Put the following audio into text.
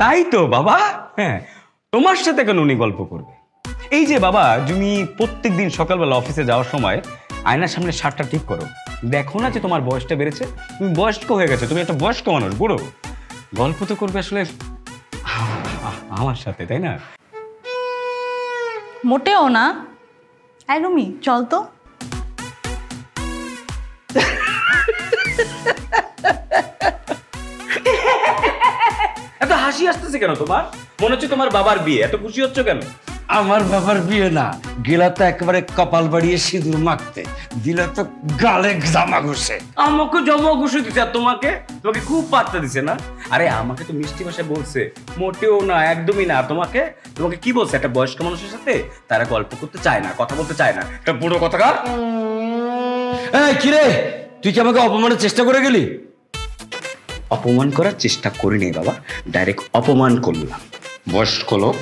তাই তো বাবা। হ্যাঁ, তোমার সাথে কেন উনি গল্প করবে? এই যে বাবা, তুমি প্রত্যেকদিন সকালবেলা অফিসে যাওয়ার সময় আয়নার সামনে শার্টটা ঠিক করো, দেখো না যে তোমার বয়সটা বেড়েছে, তুমি বয়স্ক হয়ে গেছে, তুমি একটা বয়স্ক মানুষ, বুড়ো। গল্প তো করবে আসলে আমার সাথে, তাই না? মোটেও না। এই রুমি, চল তো। এত হাসি আসতেছে কেন তোমার? মনে হচ্ছে তোমার বাবার বিয়ে, এত খুশি হচ্ছ কেন? আমার বাবার বিয়ে না, গেলা তো একেবারে কপাল বাড়িয়ে সিঁদুর মাখতে, দিলে তো গালে জামা ঘষে। আমাকে জমা ঘুষে দিছে, আর তোমাকে তোমাকে খুব পাত্তা দিছে না? আরে আমাকে তো মিষ্টি ভাষায় বলছে, মোটেও না, একদমই না। তোমাকে তোমাকে কি বলছে? একটা বয়স্ক মানুষের সাথে তারা গল্প করতে চায় না, কথা বলতে চায় না, একটা বুড়ো কথাকার। এই কিরে, তুই কি আমাকে অপমানের চেষ্টা করে গেলি? অপমান করার চেষ্টা করিনি বাবা, ডাইরেক্ট অপমান করলাম। বয়স্ক লোক